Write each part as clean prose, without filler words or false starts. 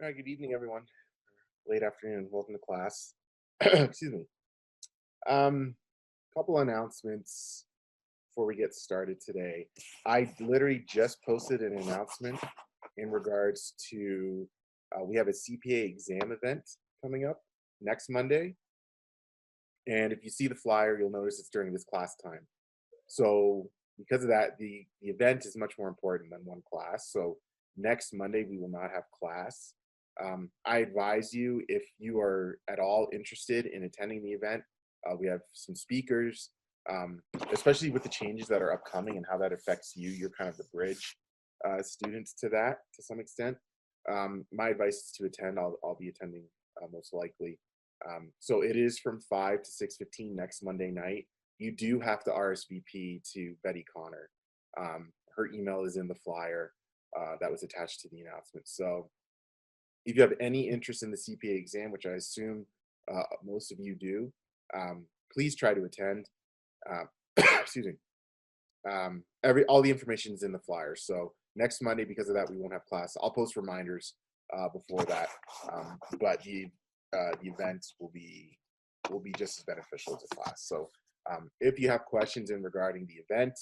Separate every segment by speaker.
Speaker 1: All right, good evening, everyone. Late afternoon. Welcome to class. Excuse me. Um, Couple announcements before we get started today. I literally just posted an announcement in regards to we have a CPA exam event coming up next Monday, and if you see the flyer, you'll notice it's during this class time. So because of that, the event is much more important than one class. So next Monday we will not have class. I advise you, if you are at all interested in attending the event, we have some speakers, especially with the changes that are upcoming and how that affects you. You're kind of the bridge students to that to some extent. My advice is to attend. I'll be attending most likely. So it is from 5 to 6:15 next Monday night. You do have to RSVP to Betty Connor. Her email is in the flyer that was attached to the announcement. So if you have any interest in the CPA exam, which I assume most of you do, please try to attend. Uh, excuse me. All the information is in the flyer. So next Monday, because of that, we won't have class. I'll post reminders before that, but the event will be just as beneficial to class. So if you have questions in regarding the event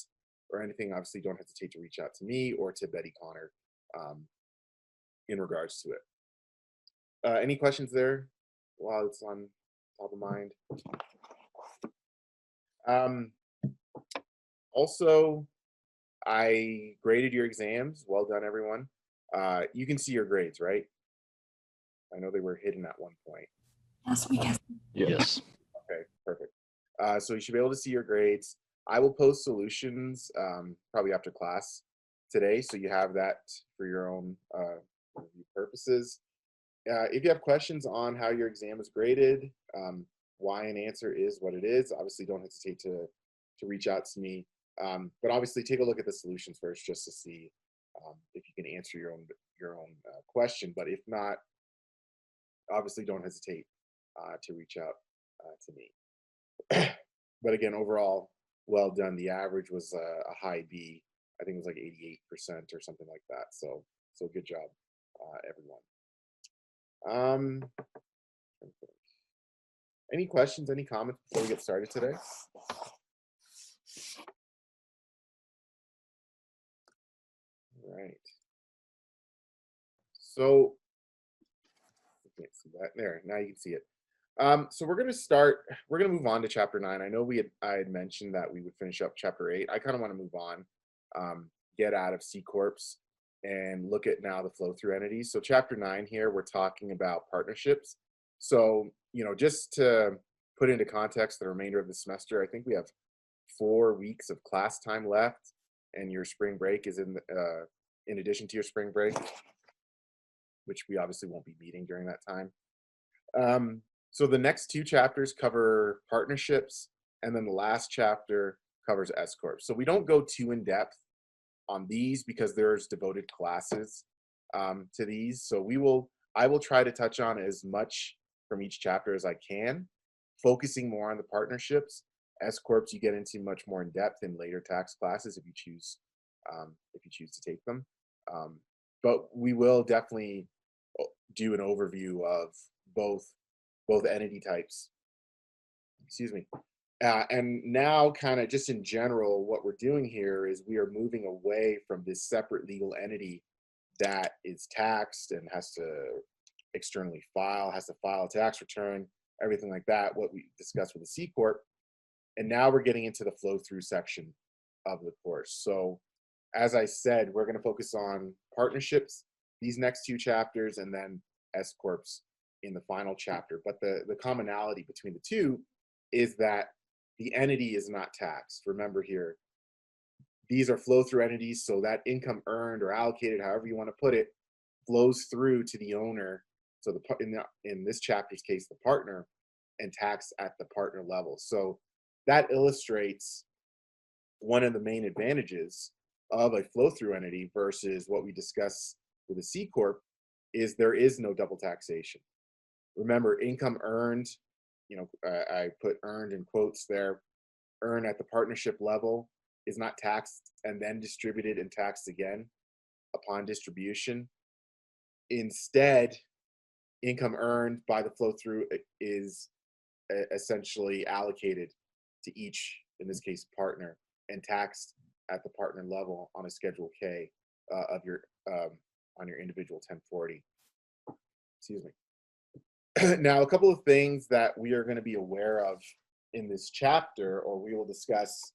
Speaker 1: or anything, obviously don't hesitate to reach out to me or to Betty Connor in regards to it. Any questions there while it's on top of mind? Also, I graded your exams. Well done, everyone. You can see your grades, right? I know they were hidden at one point.
Speaker 2: Yes, we can.
Speaker 3: Yes.
Speaker 1: Okay, perfect. So you should be able to see your grades. I will post solutions probably after class today, so you have that for your own review purposes. If you have questions on how your exam is graded, why an answer is what it is, obviously don't hesitate to reach out to me. But obviously take a look at the solutions first just to see if you can answer your own question. But if not, obviously don't hesitate to reach out to me. But again, overall, well done. The average was a high B. I think it was like 88% or something like that. So good job, everyone. Any questions, any comments before we get started today? All right. So you can't see that there. Now you can see it. So we're gonna move on to chapter 9. I know I had mentioned that we would finish up chapter 8. I kind of want to move on, get out of C Corps and look at now the flow through entities. So chapter 9 here, we're talking about partnerships. So, just to put into context the remainder of the semester, I think we have 4 weeks of class time left, and your spring break is in addition to your spring break, which we obviously won't be meeting during that time. So the next 2 chapters cover partnerships, and then the last chapter covers S Corps. So we don't go too in depth on these because there's devoted classes to these. So I will try to touch on as much from each chapter as I can, focusing more on the partnerships. S Corps you get into much more in depth in later tax classes if you choose to take them. But we will definitely do an overview of both entity types. Excuse me. And now, kind of just in general, what we're doing here is we are moving away from this separate legal entity that is taxed and has to externally file a tax return, everything like that, what we discussed with the C Corp. And now we're getting into the flow through section of the course. So as I said, we're going to focus on partnerships these next 2 chapters, and then S Corps in the final chapter. But the commonality between the two is that the entity is not taxed. Remember here, these are flow through entities, so that income earned or allocated, however you want to put it, flows through to the owner. So in this chapter's case, the partner, and taxed at the partner level. So that illustrates one of the main advantages of a flow through entity versus what we discuss with a C Corp is there is no double taxation. Remember, income earned, I put earned in quotes there, earned at the partnership level is not taxed and then distributed and taxed again upon distribution. Instead, income earned by the flow through is essentially allocated to each, in this case, partner, and taxed at the partner level on a Schedule K of your on your individual 1040. Excuse me. Now, a couple of things that we are going to be aware of in this chapter, or we will discuss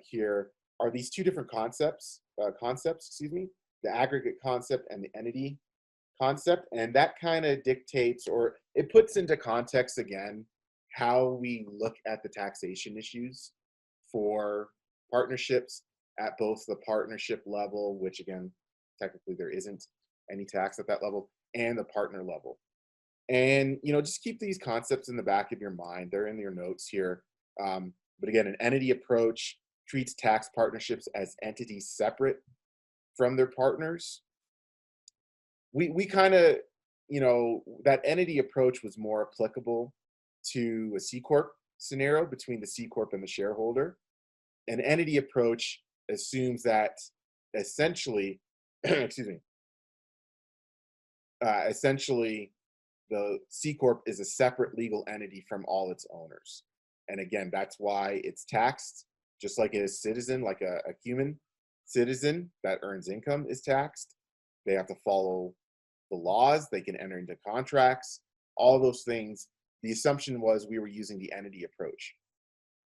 Speaker 1: here, are these two different concepts, excuse me, the aggregate concept and the entity concept. And that kind of dictates, or it puts into context again, how we look at the taxation issues for partnerships at both the partnership level, which again, technically there isn't any tax at that level, and the partner level. And just keep these concepts in the back of your mind. They're in your notes here. But again, an entity approach treats tax partnerships as entities separate from their partners. We kind of, that entity approach was more applicable to a C corp scenario between the C corp and the shareholder. An entity approach assumes that essentially, excuse me, essentially the C corp is a separate legal entity from all its owners. And again, that's why it's taxed just like a citizen, like a human citizen that earns income is taxed. They have to follow the laws, they can enter into contracts, all those things. The assumption was we were using the entity approach.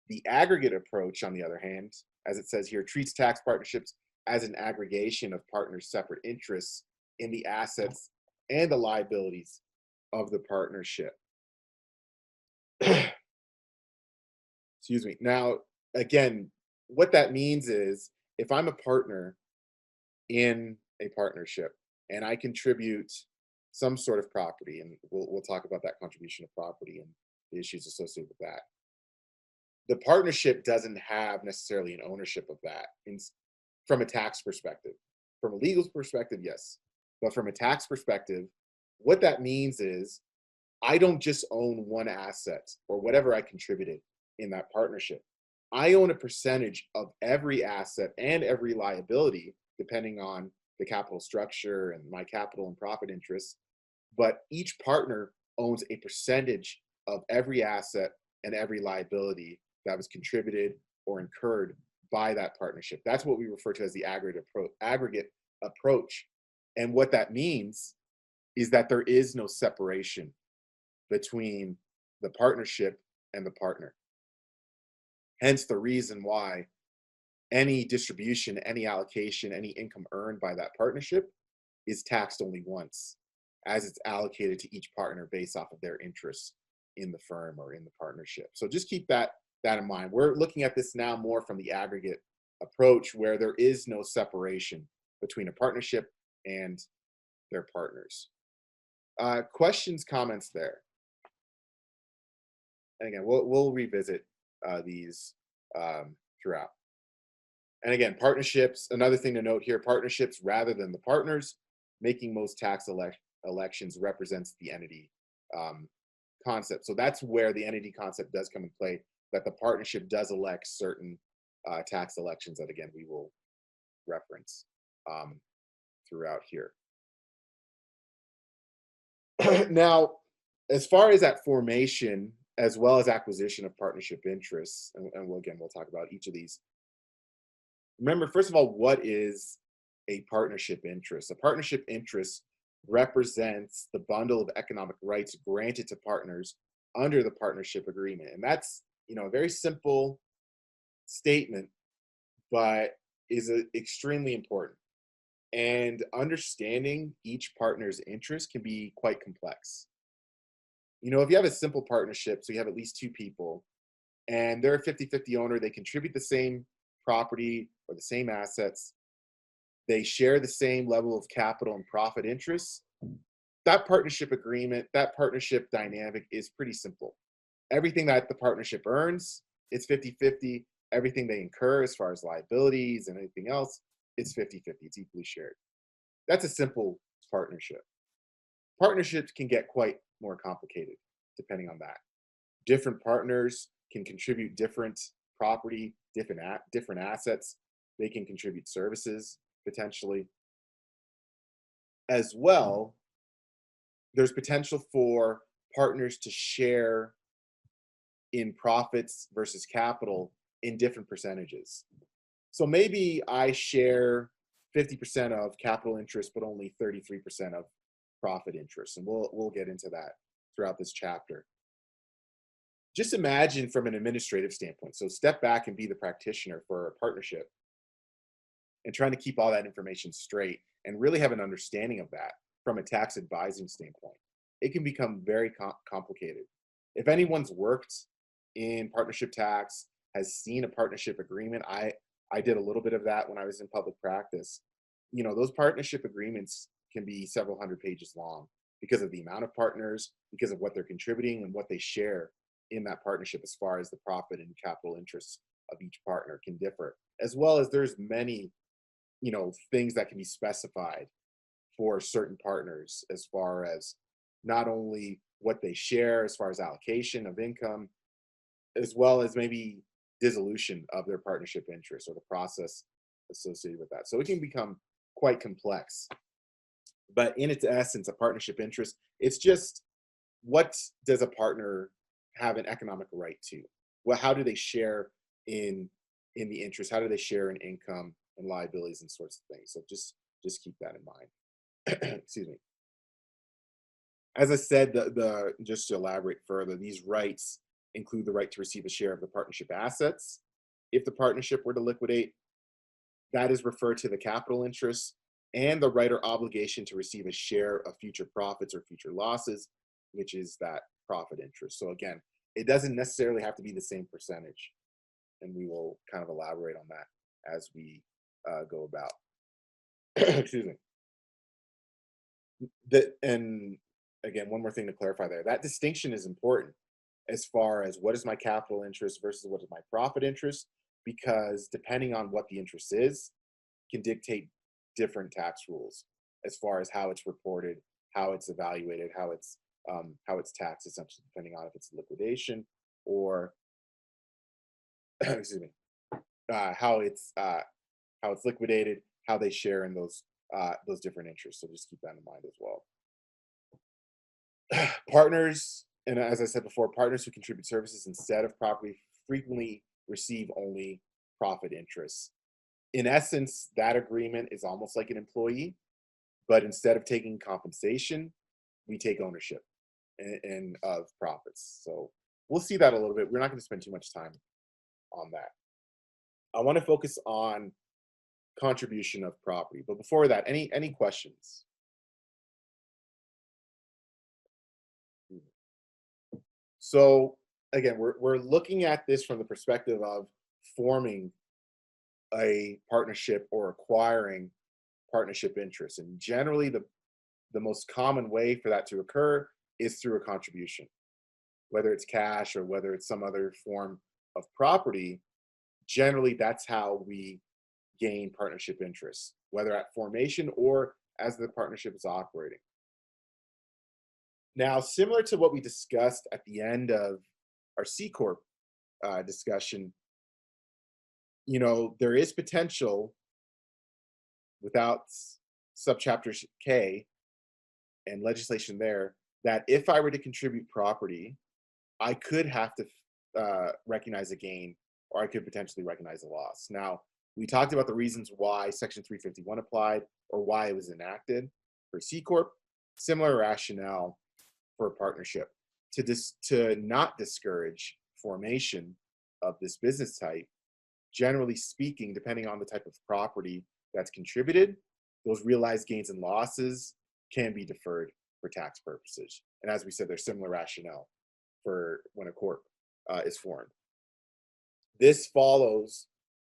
Speaker 1: The aggregate approach, on the other hand, as it says here, treats tax partnerships as an aggregation of partners' separate interests in the assets and the liabilities of the partnership. Excuse me. Now, again, what that means is if I'm a partner in a partnership and I contribute some sort of property, and we'll talk about that contribution of property and the issues associated with that. The partnership doesn't have necessarily an ownership of that from a tax perspective. From a legal perspective, yes. But from a tax perspective, what that means is I don't just own one asset or whatever I contributed in that partnership. I own a percentage of every asset and every liability, depending on the capital structure and my capital and profit interests. But each partner owns a percentage of every asset and every liability that was contributed or incurred by that partnership. That's what we refer to as the aggregate approach. And what that means is that there is no separation between the partnership and the partner. Hence the reason why any distribution, any allocation, any income earned by that partnership is taxed only once, as it's allocated to each partner based off of their interests in the firm or in the partnership. So just keep that in mind. We're looking at this now more from the aggregate approach, where there is no separation between a partnership and their partners. Questions, comments there? And again, we'll revisit these throughout. And again, partnerships, another thing to note here, partnerships rather than the partners, making most tax elections represents the entity concept. So that's where the entity concept does come in play, that the partnership does elect certain tax elections that, again, we will reference throughout here. Now, as far as that formation, as well as acquisition of partnership interests, and we'll talk about each of these. Remember, first of all, what is a partnership interest? A partnership interest represents the bundle of economic rights granted to partners under the partnership agreement. And that's, a very simple statement, but is extremely important. And understanding each partner's interest can be quite complex. If you have a simple partnership, so you have at least two people, and they're a 50-50 owner, they contribute the same property or the same assets, they share the same level of capital and profit interests, that partnership agreement, that partnership dynamic is pretty simple. Everything that the partnership earns, it's 50-50. Everything they incur as far as liabilities and anything else, it's 50-50. It's equally shared. That's a simple partnership. Partnerships can get quite more complicated depending on that. Different partners can contribute different property, different assets. They can contribute services potentially. As well, there's potential for partners to share in profits versus capital in different percentages. So maybe I share 50% of capital interest, but only 33% of profit interest. And we'll get into that throughout this chapter. Just imagine from an administrative standpoint. So step back and be the practitioner for a partnership and trying to keep all that information straight and really have an understanding of that from a tax advising standpoint. It can become very complicated. If anyone's worked in partnership tax, has seen a partnership agreement, I did a little bit of that when I was in public practice. You know, those partnership agreements can be several hundred pages long because of the amount of partners, because of what they're contributing and what they share in that partnership as far as the profit and capital interests of each partner can differ, as well as there's many, you know, things that can be specified for certain partners as far as not only what they share as far as allocation of income, as well as maybe dissolution of their partnership interest or the process associated with that. So it can become quite complex. But in its essence, a partnership interest, it's just what does a partner have an economic right to? Well, how do they share in the interest? How do they share in income and liabilities and sorts of things? So just keep that in mind. Excuse me. As I said, the just to elaborate further, these rights include the right to receive a share of the partnership assets. If the partnership were to liquidate, that is referred to the capital interest, and the right or obligation to receive a share of future profits or future losses, which is that profit interest. So again, it doesn't necessarily have to be the same percentage, and we will kind of elaborate on that as we go about. Excuse me. And again, one more thing to clarify there. That distinction is important as far as what is my capital interest versus what is my profit interest, because depending on what the interest is, can dictate different tax rules as far as how it's reported, how it's evaluated, how it's taxed, essentially, depending on if it's liquidation or excuse me, how it's liquidated, how they share in those different interests. So just keep that in mind as well. Partners, and as I said before, partners who contribute services instead of property frequently receive only profit interests. In essence, that agreement is almost like an employee, but instead of taking compensation, we take ownership and of profits. So we'll see that a little bit. We're not going to spend too much time on that. I want to focus on contribution of property, but before that, any questions? So again, we're looking at this from the perspective of forming a partnership or acquiring partnership interests. And generally the most common way for that to occur is through a contribution, whether it's cash or whether it's some other form of property. Generally, that's how we gain partnership interests, whether at formation or as the partnership is operating. Now, similar to what we discussed at the end of our C Corp discussion, you know, there is potential without subchapter K and legislation there that if I were to contribute property, I could have to recognize a gain, or I could potentially recognize a loss. Now, we talked about the reasons why Section 351 applied or why it was enacted for C Corp. Similar rationale for a partnership to not discourage formation of this business type. Generally speaking, depending on the type of property that's contributed, those realized gains and losses can be deferred for tax purposes. And as we said, there's similar rationale for when a corp is formed. This follows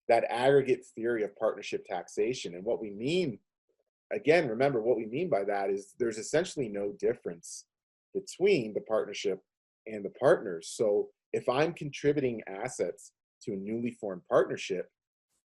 Speaker 1: that aggregate theory of partnership taxation. And what we mean, again, remember what we mean by that is there's essentially no difference between the partnership and the partners. So if I'm contributing assets to a newly formed partnership,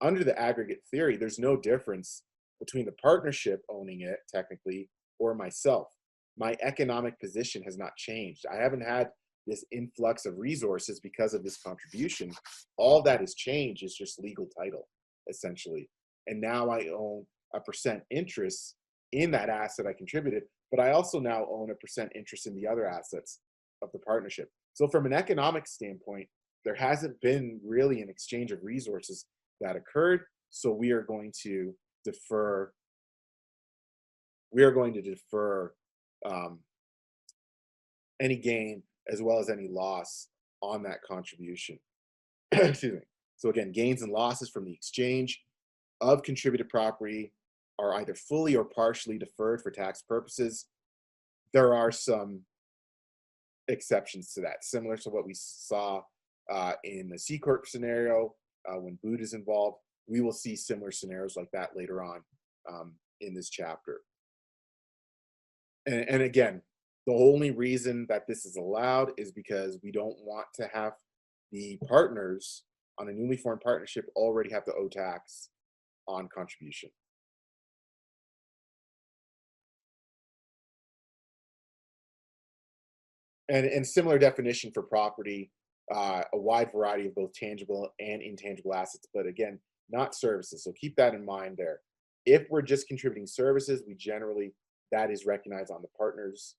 Speaker 1: under the aggregate theory, there's no difference between the partnership owning it technically or myself. My economic position has not changed. I haven't had this influx of resources because of this contribution. All that has changed is just legal title, essentially. And now I own a percent interest in that asset I contributed, but I also now own a percent interest in the other assets of the partnership. So from an economic standpoint, there hasn't been really an exchange of resources that occurred. So we are going to defer. We are going to defer um, any gain as well as any loss on that contribution. Excuse me. So again, gains and losses from the exchange of contributed property are either fully or partially deferred for tax purposes. There are some exceptions to that, similar to what we saw in the C Corp scenario when boot is involved. We will see similar scenarios like that later on in this chapter. And again, the only reason that this is allowed is because we don't want to have the partners on a newly formed partnership already have to owe tax on contribution. And similar definition for property, a wide variety of both tangible and intangible assets, but again, not services. So keep that in mind there. If we're just contributing services, we generally, that is recognized on the partner's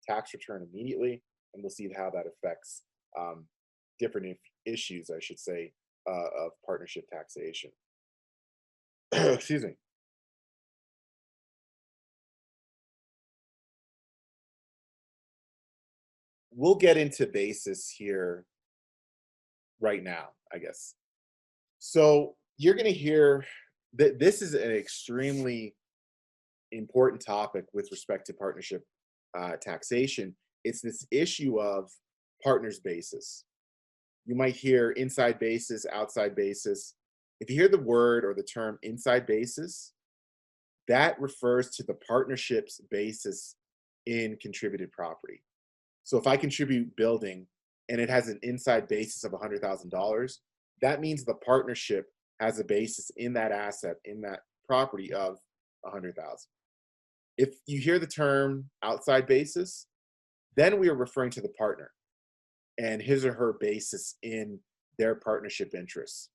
Speaker 1: tax return immediately, and we'll see how that affects different issues, I should say, of partnership taxation. Excuse me. We'll get into basis here right now, I guess. So you're going to hear that this is an extremely important topic with respect to partnership taxation. It's this issue of partners basis. You might hear inside basis, outside basis. If you hear the word or the term inside basis, that refers to the partnership's basis in contributed property. So if I contribute building and it has an inside basis of $100,000, that means the partnership has a basis in that asset, in that property of 100,000. If you hear the term outside basis, then we are referring to the partner and his or her basis in their partnership interests.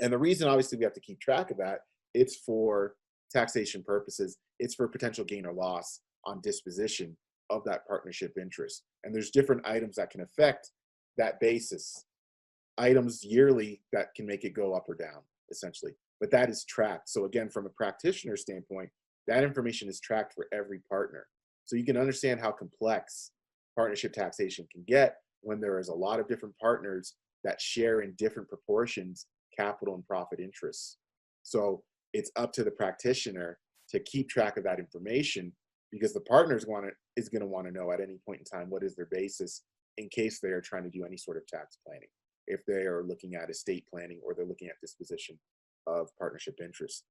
Speaker 1: And the reason, obviously, we have to keep track of that, it's for taxation purposes, it's for potential gain or loss on disposition of that partnership interest. And there's different items that can affect that basis, items yearly that can make it go up or down, essentially. But that is tracked. So again, from a practitioner standpoint, that information is tracked for every partner. So you can understand how complex partnership taxation can get when there is a lot of different partners that share in different proportions capital and profit interests. So it's up to the practitioner to keep track of that information, because the partner is going to want to know at any point in time what is their basis in case they are trying to do any sort of tax planning, if they are looking at estate planning or they're looking at disposition of partnership interest.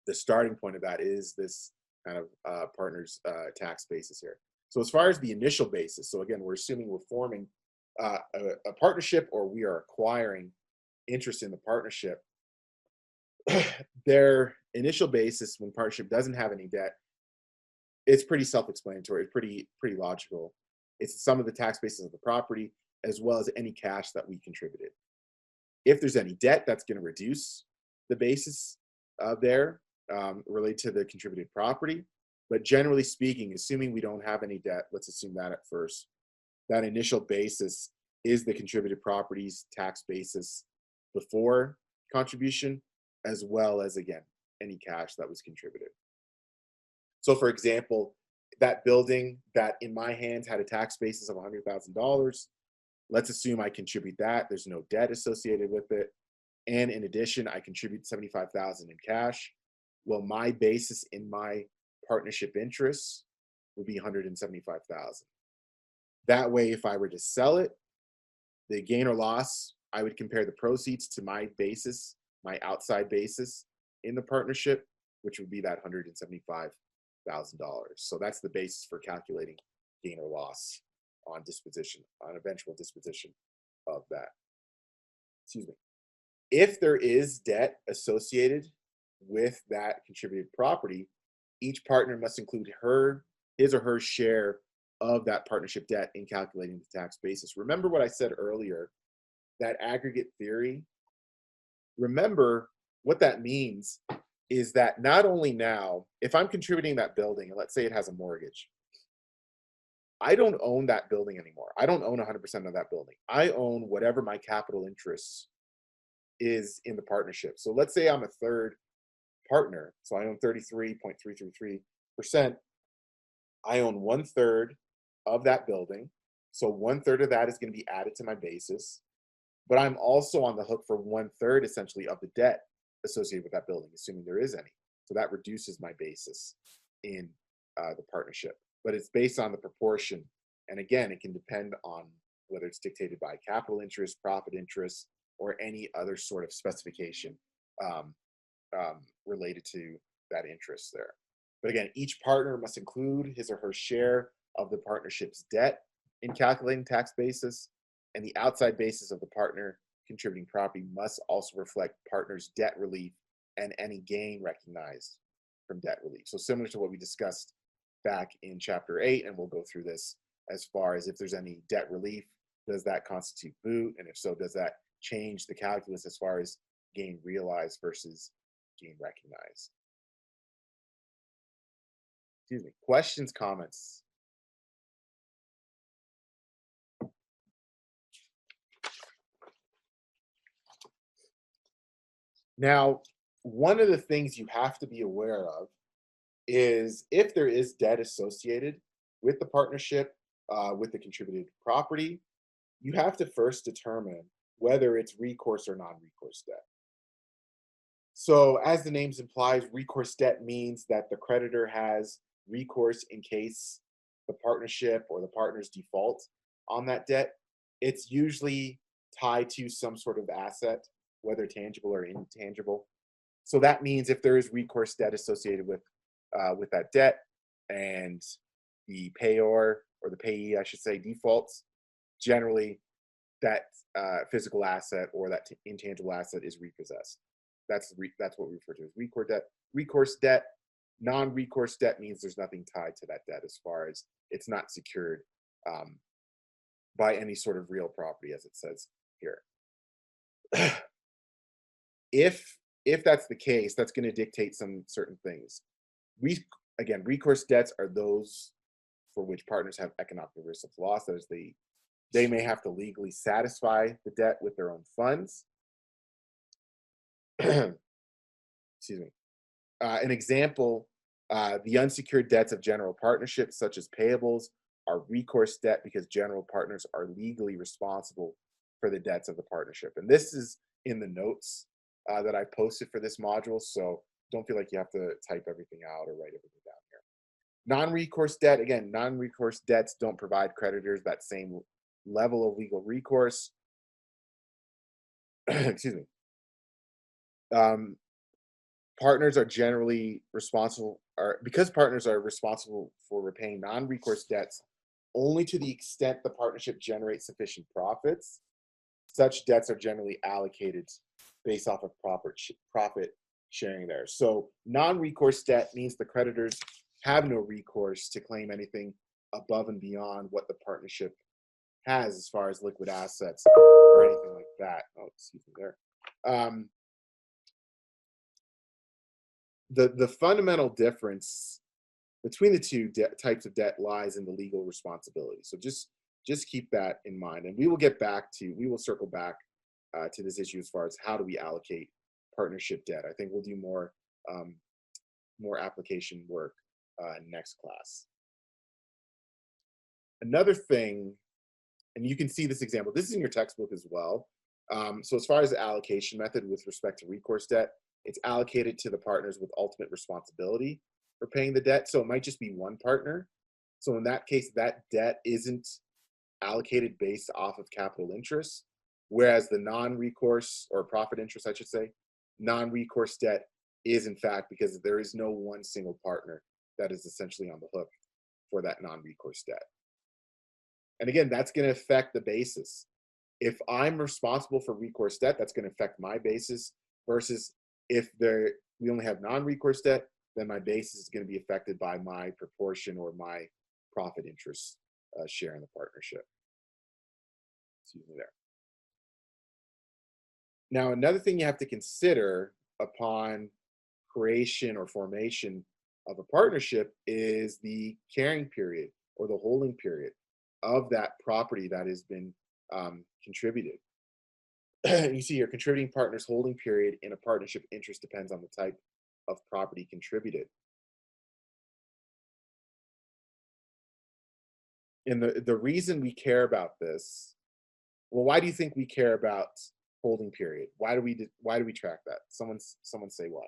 Speaker 1: The starting point of that is this kind of partner's tax basis here. So as far as the initial basis, so again, we're assuming we're forming a partnership or we are acquiring interest in the partnership. Their initial basis when partnership doesn't have any debt, it's pretty self-explanatory. It's pretty logical. It's the sum of the tax basis of the property as well as any cash that we contributed. If there's any debt, that's going to reduce the basis there related to the contributed property. But generally speaking, assuming we don't have any debt, let's assume that at first, that initial basis is the contributed property's tax basis before contribution, as well as, again, any cash that was contributed. So for example, that building that in my hands had a tax basis of $100,000, let's assume I contribute that. There's no debt associated with it. And in addition, I contribute $75,000 in cash. Well, my basis in my partnership interests would be $175,000. That way, if I were to sell it, the gain or loss, I would compare the proceeds to my basis, my outside basis in the partnership, which would be that $175,000. So that's the basis for calculating gain or loss on disposition, on eventual disposition of that. Excuse me. If there is debt associated with that contributed property, each partner must include his or her share of that partnership debt in calculating the tax basis. Remember what I said earlier, that aggregate theory? Remember what that means is that not only now, if I'm contributing that building, and let's say it has a mortgage, I don't own that building anymore. I don't own 100% of that building. I own whatever my capital interest is in the partnership. So let's say I'm a third partner. So I own 33.333%. I own one third of that building. So one third of that is going to be added to my basis. But I'm also on the hook for one third essentially of the debt associated with that building, assuming there is any. So that reduces my basis in the partnership. But it's based on the proportion. And again, it can depend on whether it's dictated by capital interest, profit interest, or any other sort of specification um, related to that interest there. But again, each partner must include his or her share of the partnership's debt in calculating tax basis, and the outside basis of the partner contributing property must also reflect partner's debt relief and any gain recognized from debt relief. So similar to what we discussed back in chapter 8, and we'll go through this as far as if there's any debt relief, does that constitute boot? And if so, does that change the calculus as far as gain realized versus gain recognized? Excuse me. Questions, comments? Now, one of the things you have to be aware of is if there is debt associated with the partnership, with the contributed property, you have to first determine whether it's recourse or non-recourse debt. So as the name implies, recourse debt means that the creditor has recourse in case the partnership or the partners default on that debt. It's usually tied to some sort of asset, whether tangible or intangible. So that means if there is recourse debt associated with that debt, and the payor or the payee, I should say, defaults, generally that physical asset or that intangible asset is repossessed. That's what we refer to as recourse debt. Recourse debt, non-recourse debt means there's nothing tied to that debt as far as it's not secured by any sort of real property, as it says here. If that's the case, that's going to dictate some certain things. Again, recourse debts are those for which partners have economic risk of loss. That is, they may have to legally satisfy the debt with their own funds. Excuse me. An example, the unsecured debts of general partnerships, such as payables, are recourse debt because general partners are legally responsible for the debts of the partnership. And this is in the notes that I posted for this module, so don't feel like you have to type everything out or write everything down here. Non-recourse debt, again, non-recourse debts don't provide creditors that same level of legal recourse. Excuse me. Partners are generally responsible, because partners are responsible for repaying non-recourse debts only to the extent the partnership generates sufficient profits. Such debts are generally allocated based off of profit sharing there. So non-recourse debt means the creditors have no recourse to claim anything above and beyond what the partnership has as far as liquid assets or anything like that. Oh, excuse me there. The fundamental difference between the two types of debt lies in the legal responsibility. So just keep that in mind, and we will circle back to this issue as far as how do we allocate partnership debt. I think we'll do more application work next class. Another thing, and you can see this example, this is in your textbook as well. So as far as the allocation method with respect to recourse debt, it's allocated to the partners with ultimate responsibility for paying the debt. So it might just be one partner. So in that case, that debt isn't allocated based off of capital interest, whereas the non-recourse, or profit interest, I should say, non-recourse debt is in fact, because there is no one single partner that is essentially on the hook for that non-recourse debt. And again, that's going to affect the basis. If I'm responsible for recourse debt, that's going to affect my basis, versus if we only have non-recourse debt, then my basis is going to be affected by my proportion or my profit interest share in the partnership. Excuse me there. Now, another thing you have to consider upon creation or formation of a partnership is the carrying period or the holding period of that property that has been contributed. You see your contributing partner's holding period in a partnership interest depends on the type of property contributed. And the reason we care about this, well, why do you think we care about holding period? Why do we track that? Someone say why.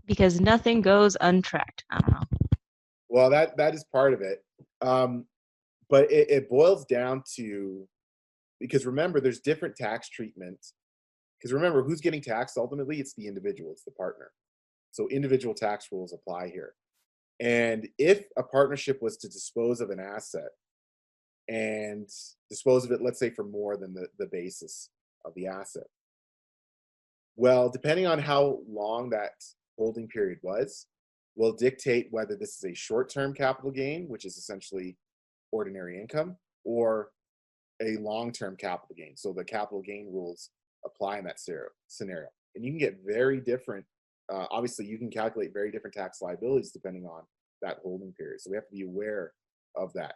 Speaker 2: Because nothing goes untracked. I don't know.
Speaker 1: Well, that is part of it. But it boils down to, because remember, there's different tax treatment. Because remember, who's getting taxed ultimately? It's the individual, it's the partner. So individual tax rules apply here. And if a partnership was to dispose of an asset and dispose of it, let's say for more than the basis of the asset, well, depending on how long that holding period was, will dictate whether this is a short-term capital gain, which is essentially ordinary income, or a long-term capital gain. So the capital gain rules apply in that scenario. And you can get very different, obviously you can calculate very different tax liabilities depending on that holding period. So we have to be aware of that.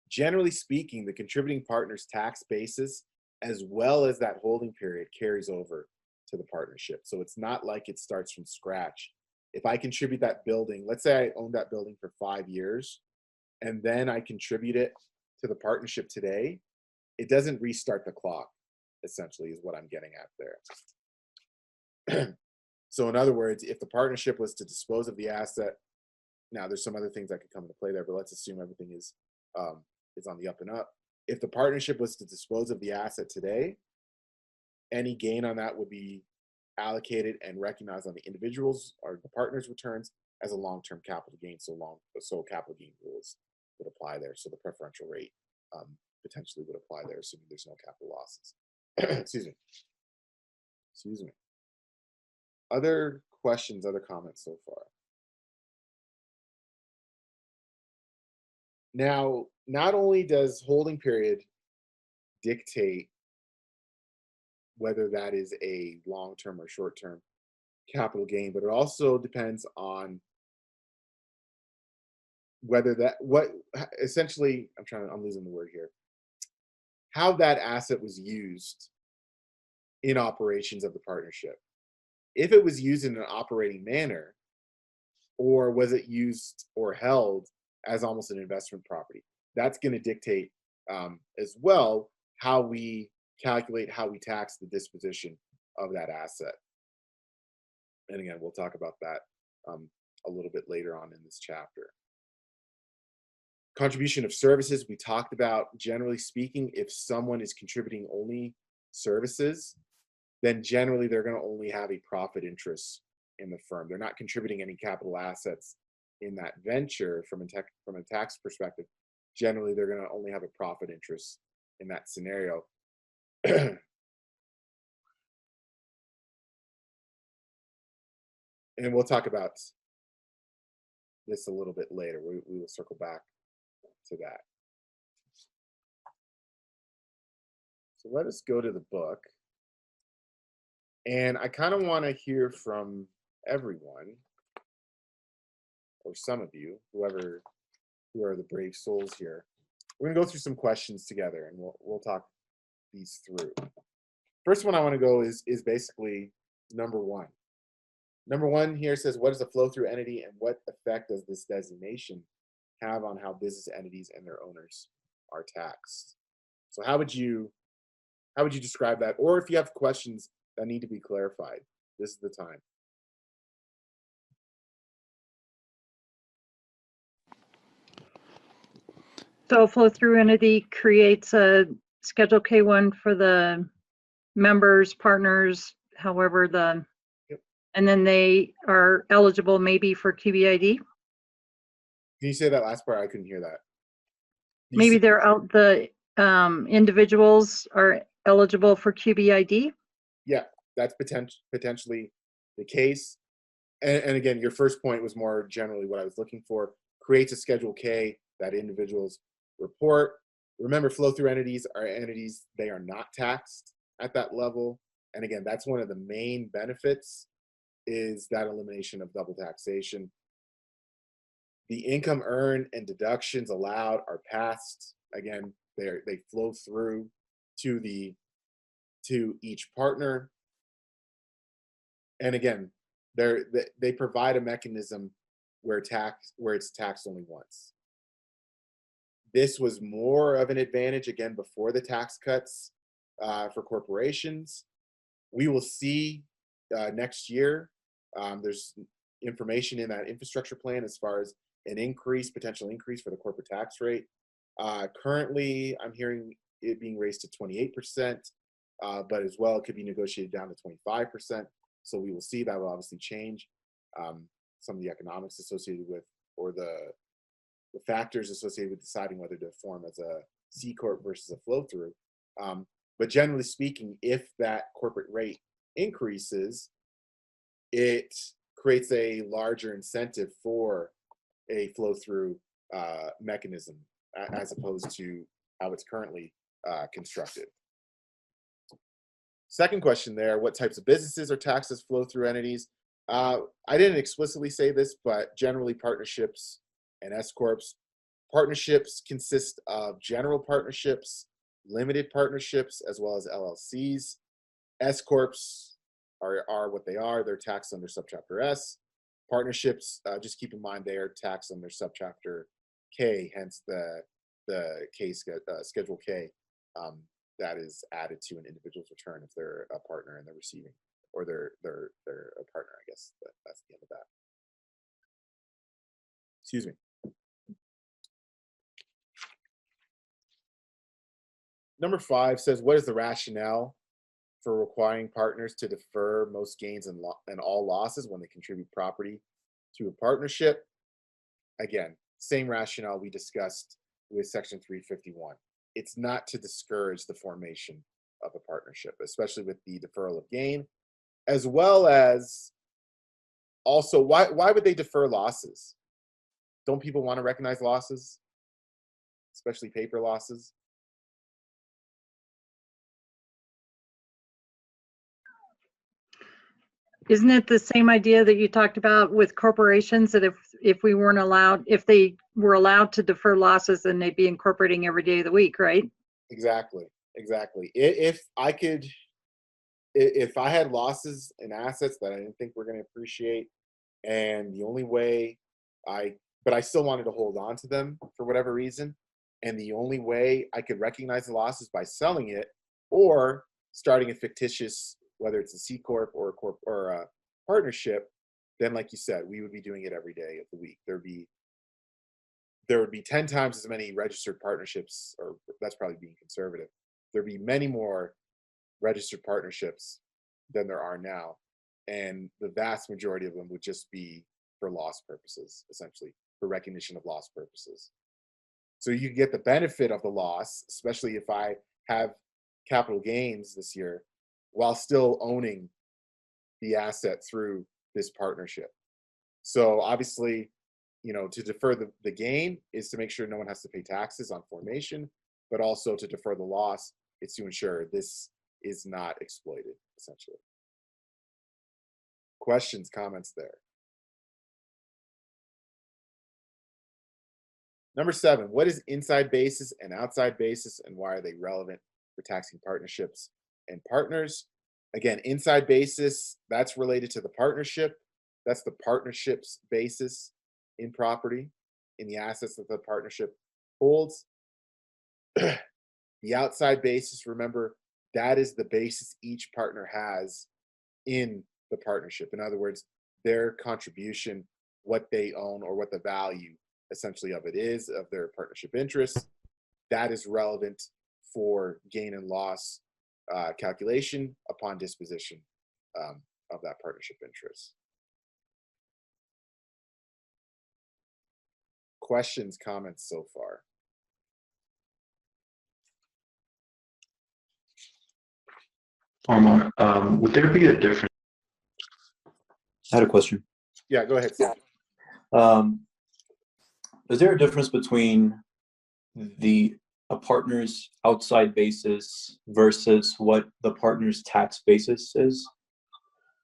Speaker 1: Generally speaking, the contributing partner's tax basis, as well as that holding period, carries over to the partnership. So it's not like it starts from scratch. If I contribute that building, let's say I own that building for 5 years, and then I contribute it to the partnership today, it doesn't restart the clock, essentially, is what I'm getting at there. So in other words, if the partnership was to dispose of the asset, now there's some other things that could come into play there, but let's assume everything is on the up and up. If the partnership was to dispose of the asset today, any gain on that would be allocated and recognized on the individual's or the partner's returns as a long-term capital gain. So capital gain rules would apply there. So the preferential rate potentially would apply there, assuming there's no capital losses. Excuse me. Other questions, other comments so far? Now, not only does holding period dictate whether that is a long-term or short-term capital gain, but it also depends on whether essentially, I'm losing the word here, how that asset was used in operations of the partnership. If it was used in an operating manner, or was it used or held as almost an investment property, that's going to dictate as well how we calculate, how we tax the disposition of that asset. And again, we'll talk about that a little bit later on in this chapter. Contribution of services, we talked about. Generally speaking, if someone is contributing only services, then generally they're going to only have a profit interest in the firm. They're not contributing any capital assets in that venture from a tax perspective. Generally, they're going to only have a profit interest in that scenario. And we'll talk about this a little bit later. We will circle back to that. So let us go to the book. And I kind of want to hear from everyone, or some of you, who are the brave souls here. We're gonna go through some questions together, and we'll talk these through. First one I want to go is basically number one. Number one here says, what is a flow-through entity, and what effect does this designation have on how business entities and their owners are taxed? So how would you describe that? Or if you have questions that need to be clarified, this is the time.
Speaker 3: So a flow-through entity creates a Schedule K1 for the members, partners, however
Speaker 1: Yep.
Speaker 3: And then they are eligible maybe for QBID.
Speaker 1: Can you say that last part? I couldn't hear that.
Speaker 3: Maybe they're out, the individuals are eligible for QBID.
Speaker 1: Yeah, that's potentially the case. And again, your first point was more generally what I was looking for. Creates a Schedule K that individuals report. Remember, flow-through entities are entities, they are not taxed. at that level. And again, that's one of the main benefits, is that elimination of double taxation. The income earned and deductions allowed are passed. Again, they flow through to each partner. And again, they provide a mechanism where it's taxed only once. This was more of an advantage, again, before the tax cuts for corporations. We will see next year, there's information in that infrastructure plan as far as an potential increase for the corporate tax rate. Currently, I'm hearing it being raised to 28%, but as well, it could be negotiated down to 25%. So we will see. That will obviously change some of the economics associated with, or the factors associated with deciding whether to form as a C Corp versus a flow through. But generally speaking, if that corporate rate increases, it creates a larger incentive for a flow through mechanism as opposed to how it's currently constructed. Second question there, what types of businesses are taxed as flow through entities? I didn't explicitly say this, but generally partnerships and S Corps. Partnerships consist of general partnerships, limited partnerships, as well as LLCs. S Corps are what they are. They're taxed under Subchapter S. Partnerships, just keep in mind they are taxed under Subchapter K, hence the Schedule K that is added to an individual's return if they're a partner and they're receiving, or they're a partner, I guess. That's the end of that. Excuse me. Number 5 says, what is the rationale for requiring partners to defer most gains and all losses when they contribute property to a partnership? Again, same rationale we discussed with Section 351. It's not to discourage the formation of a partnership, especially with the deferral of gain, as well as also, why would they defer losses? Don't people want to recognize losses, especially paper losses?
Speaker 3: Isn't it the same idea that you talked about with corporations, that if they were allowed to defer losses, then they'd be incorporating every day of the week, right?
Speaker 1: Exactly. If I had losses in assets that I didn't think were going to appreciate, and the only way but I still wanted to hold on to them for whatever reason, and the only way I could recognize the losses by selling it or starting a fictitious, whether it's a C Corp or a corp or a partnership, then like you said, we would be doing it every day of the week. There would be 10 times as many registered partnerships, or that's probably being conservative. There'd be many more registered partnerships than there are now. And the vast majority of them would just be for loss purposes, essentially, for recognition of loss purposes. So you get the benefit of the loss, especially if I have capital gains this year, while still owning the asset through this partnership. So obviously, to defer the gain is to make sure no one has to pay taxes on formation, but also to defer the loss, it's to ensure this is not exploited, essentially. Questions, comments there? Number 7, what is inside basis and outside basis, and why are they relevant for taxing partnerships and partners? Again, inside basis, that's related to the partnership. That's the partnership's basis in property, in the assets that the partnership holds. The outside basis, remember, that is the basis each partner has in the partnership. In other words, their contribution, what they own, or what the value essentially of it is, of their partnership interest, that is relevant for gain and loss calculation upon disposition of that partnership interest. Questions, comments so far?
Speaker 4: Omar, would there be a difference? I had a question.
Speaker 1: Yeah, go ahead, Steve.
Speaker 4: Is there a difference between the
Speaker 5: a partner's outside basis versus what the partner's tax basis is?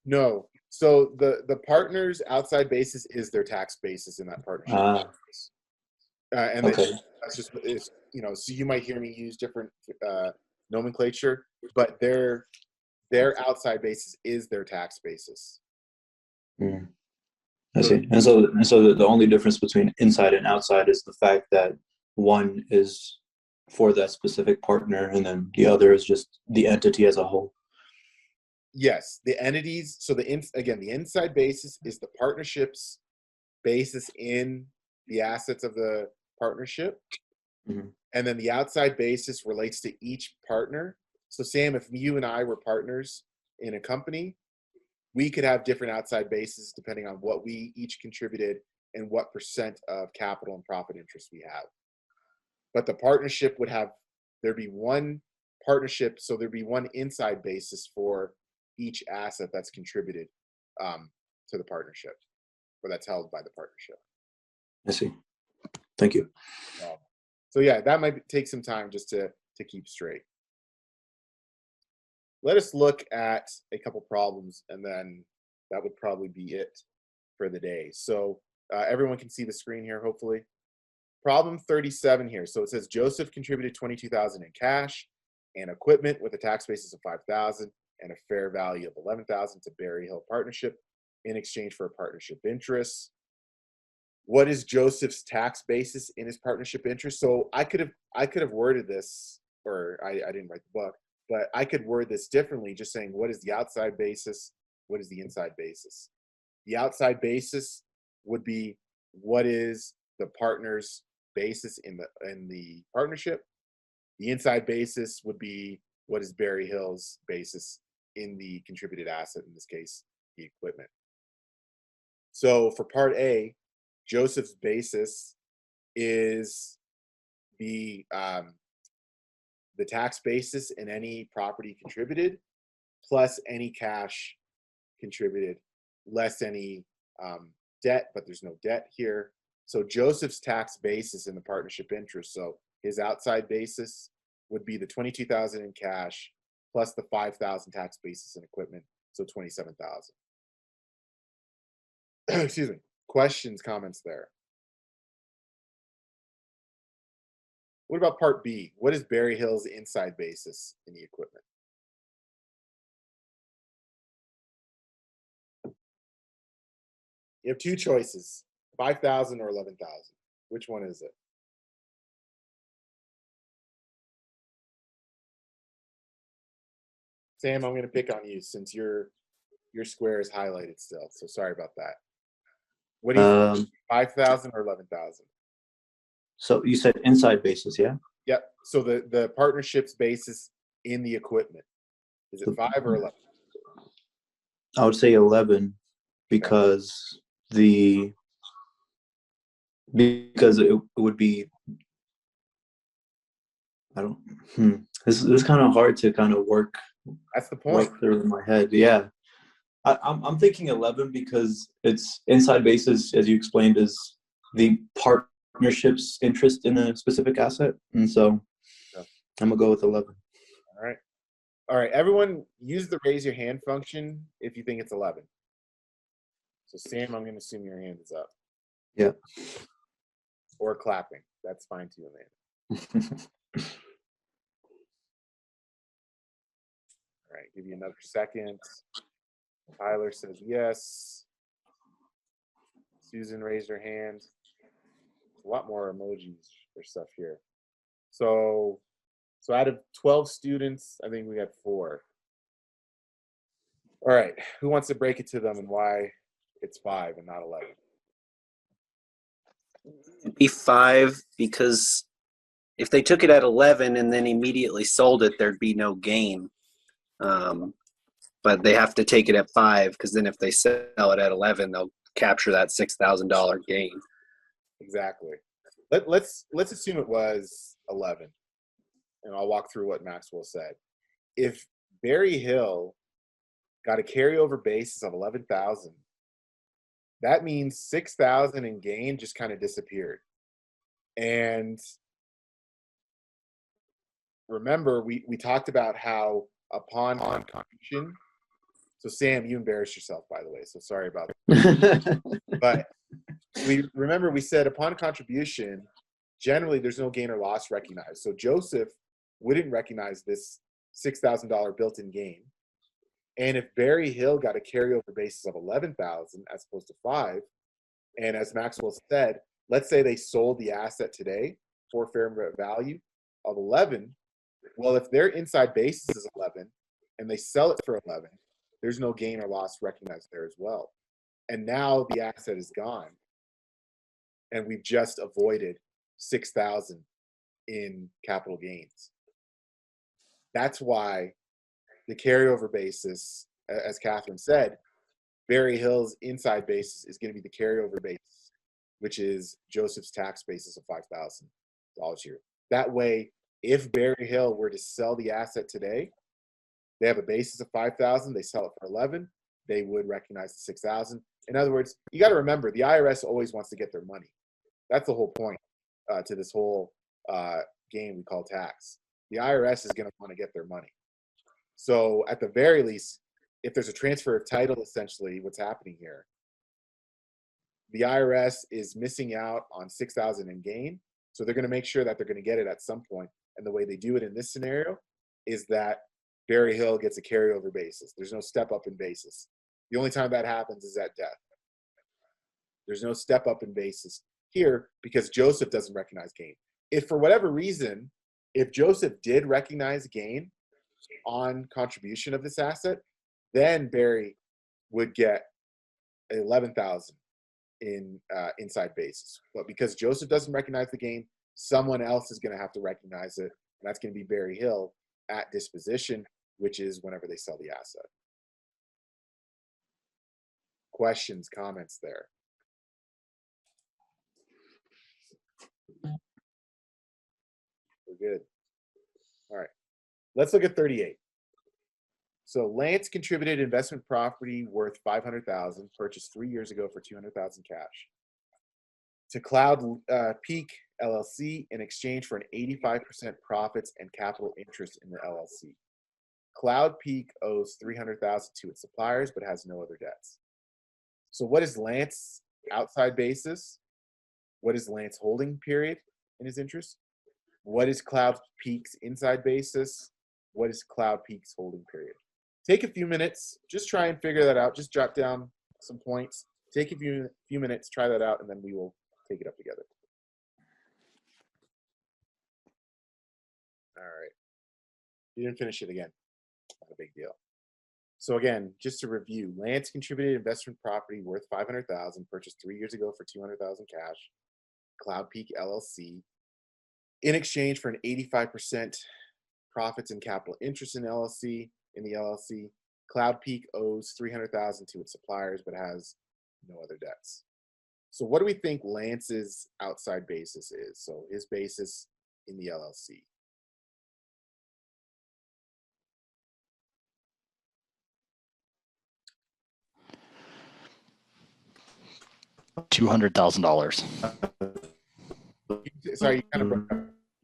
Speaker 1: No. So the partner's outside basis is their tax basis in that partnership. And
Speaker 5: Okay.
Speaker 1: that's just, it's, you know, so you might hear me use different nomenclature, but their outside basis is their tax basis.
Speaker 5: Mm. I see. And so the only difference between inside and outside is the fact that one is for that specific partner and then the other is just the entity as a whole.
Speaker 1: Yes, the entities. So the inside basis is the partnership's basis in the assets of the partnership.
Speaker 5: Mm-hmm.
Speaker 1: And then the outside basis relates to each partner. So Sam, if you and I were partners in a company, we could have different outside bases depending on what we each contributed and what percent of capital and profit interest we have. But the partnership would have, there'd be one partnership, so there'd be one inside basis for each asset that's contributed to the partnership, or that's held by the partnership.
Speaker 5: I see. Thank you.
Speaker 1: So yeah, that might take some time just to keep straight. Let us look at a couple problems, and then that would probably be it for the day. So everyone can see the screen here, hopefully. Problem 37 here. So it says Joseph contributed $22,000 in cash and equipment with a tax basis of $5,000 and a fair value of $11,000 to Berry Hill Partnership in exchange for a partnership interest. What is Joseph's tax basis in his partnership interest? So I could have worded this, or I didn't write the book, but I could word this differently, just saying what is the outside basis, what is the inside basis. The outside basis would be what is the partner's basis in the partnership. The inside basis would be what is Berry Hill's basis in the contributed asset, in this case, the equipment. So for part A, Joseph's basis is the tax basis in any property contributed plus any cash contributed less any debt, but there's no debt here. So Joseph's tax basis in the partnership interest, so his outside basis would be the $22,000 in cash plus the $5,000 tax basis in equipment, so $27,000. Excuse me. Questions, comments there? What about part B? What is Berry Hill's inside basis in the equipment? You have two choices, 5,000 or 11,000. Which one is it? Sam, I'm going to pick on you since your square is highlighted still. So sorry about that. What do you think, 5,000 or 11,000?
Speaker 5: So you said inside basis, yeah?
Speaker 1: Yep. So the partnership's basis in the equipment, is it 5 or 11?
Speaker 5: I would say 11 because it would be, I don't, this is kind of hard to kind of work.
Speaker 1: That's the point.
Speaker 5: Work through in my head. Yeah. I'm thinking 11 because it's inside basis, as you explained, is the partnership's interest in a specific asset. And so I'm gonna go with 11.
Speaker 1: All right. Everyone use the raise your hand function if you think it's 11. So Sam, I'm going to assume your hand is up.
Speaker 5: Yeah.
Speaker 1: Or clapping. That's fine too, Amanda. All right. Give you another second. Tyler says yes. Susan raised her hand. A lot more emojis or stuff here. So out of 12 students, I think we got 4. All right. Who wants to break it to them and why it's 5 and not 11?
Speaker 6: It'd be 5 because if they took it at 11 and then immediately sold it, there'd be no gain. But they have to take it at 5 because then if they sell it at 11, they'll capture that $6,000 gain.
Speaker 1: Exactly. Let's assume it was 11, and I'll walk through what Maxwell said. If Berry Hill got a carryover basis of 11,000, that means 6,000 in gain just kind of disappeared. And remember we talked about how upon contribution. So Sam, you embarrassed yourself, by the way. So sorry about that. But we said upon contribution, generally there's no gain or loss recognized. So Joseph wouldn't recognize this $6,000 built-in gain. And if Barry Hill got a carryover basis of 11,000 as opposed to 5, and as Maxwell said, let's say they sold the asset today for fair value of 11. Well, if their inside basis is 11 and they sell it for 11, there's no gain or loss recognized there as well. And now the asset is gone. And we've just avoided 6,000 in capital gains. That's why the carryover basis, as Catherine said, Barry Hill's inside basis is going to be the carryover basis, which is Joseph's tax basis of $5,000 here. That way, if Barry Hill were to sell the asset today, they have a basis of 5,000, they sell it for 11, they would recognize the 6,000. In other words, you got to remember, the IRS always wants to get their money. That's the whole point to this whole game we call tax. The IRS is going to want to get their money. So at the very least, if there's a transfer of title, essentially what's happening here, the IRS is missing out on 6,000 in gain. So they're going to make sure that they're going to get it at some point. And the way they do it in this scenario is that Barry Hill gets a carryover basis. There's no step up in basis. The only time that happens is at death. There's no step up in basis here because Joseph doesn't recognize gain. If for whatever reason, if Joseph did recognize gain on contribution of this asset, then Barry would get 11,000 in inside basis. But because Joseph doesn't recognize the gain, someone else is going to have to recognize it, and that's going to be Barry Hill at disposition, which is whenever they sell the asset. Questions, comments there? We're good. All right. Let's look at 38. So Lance contributed investment property worth $500,000, purchased 3 years ago for $200,000 cash, to Cloud Peak LLC in exchange for an 85% profits and capital interest in the LLC. Cloud Peak owes $300,000 to its suppliers, but has no other debts. So what is Lance's outside basis? What is Lance holding period in his interest? What is Cloud Peak's inside basis? What is Cloud Peak's holding period? Take a few minutes, just try and figure that out. Just jot down some points. Take a few minutes, try that out, and then we will take it up together. All right. You didn't finish it again. Not a big deal. So again, just to review, Lance contributed investment property worth $500,000, purchased 3 years ago for $200,000 cash, Cloud Peak LLC, in exchange for an 85% profits and capital interest in the LLC. Cloud Peak owes $300,000 to its suppliers, but has no other debts. So what do we think Lance's outside basis is? So his basis in the LLC.
Speaker 7: $200,000.
Speaker 1: Sorry, you kind of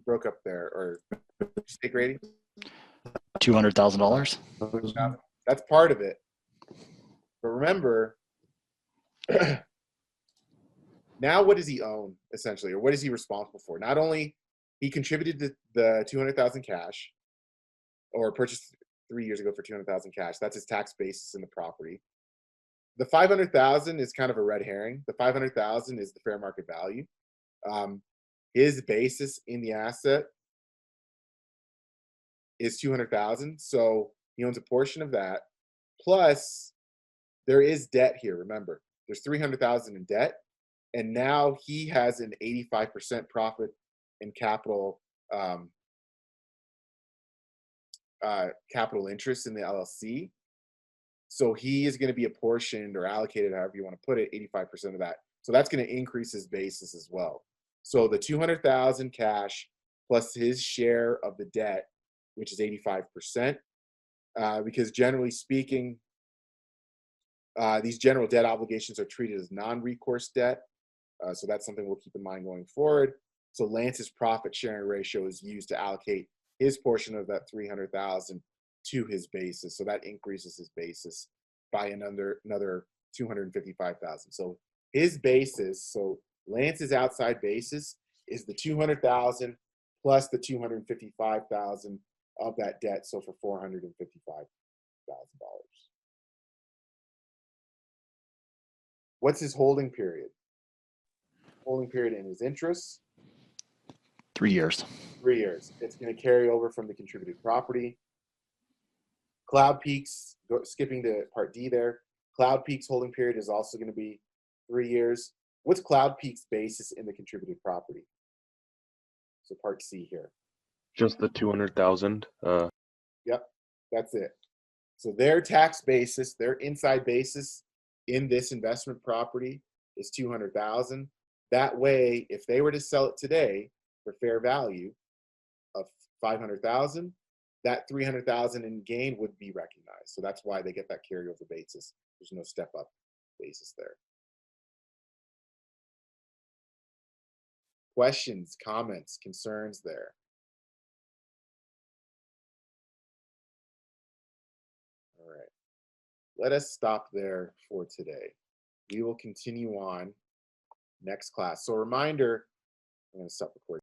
Speaker 1: broke up there, or stake rating?
Speaker 7: $200,000.
Speaker 1: That's part of it. But remember, now what does he own, essentially, or what is he responsible for? Not only he contributed the $200,000 cash, or purchased 3 years ago for $200,000 cash. That's his tax basis in the property. The $500,000 is kind of a red herring. The $500,000 is the fair market value. His basis in the asset is $200,000, so he owns a portion of that. Plus, there is debt here. Remember, there's $300,000 in debt, and now he has an 85% profit and capital capital interest in the LLC. So he is going to be apportioned or allocated, however you want to put it, 85% of that. So that's going to increase his basis as well. So the $200,000 cash plus his share of the debt, which is 85%, because generally speaking, these general debt obligations are treated as non-recourse debt. So that's something we'll keep in mind going forward. So Lance's profit sharing ratio is used to allocate his portion of that 300,000 to his basis. So that increases his basis by another 255,000. So his basis, so Lance's outside basis is the 200,000 plus the 255,000 of that debt. So for $455,000. What's his holding period? Holding period in his interest?
Speaker 7: 3 years.
Speaker 1: 3 years. It's going to carry over from the contributed property. Cloud Peaks, skipping to part D there. Cloud Peaks holding period is also going to be 3 years. What's Cloud Peaks basis in the contributed property? So part C here.
Speaker 7: Just the 200,000.
Speaker 1: Yep, that's it. So their tax basis, their inside basis in this investment property is 200,000. That way, if they were to sell it today for fair value of 500,000, that 300,000 in gain would be recognized. So that's why they get that carryover basis. There's no step up basis there. Questions, comments, concerns there? All right. Let us stop there for today. We will continue on next class. So a reminder, I'm going to stop recording.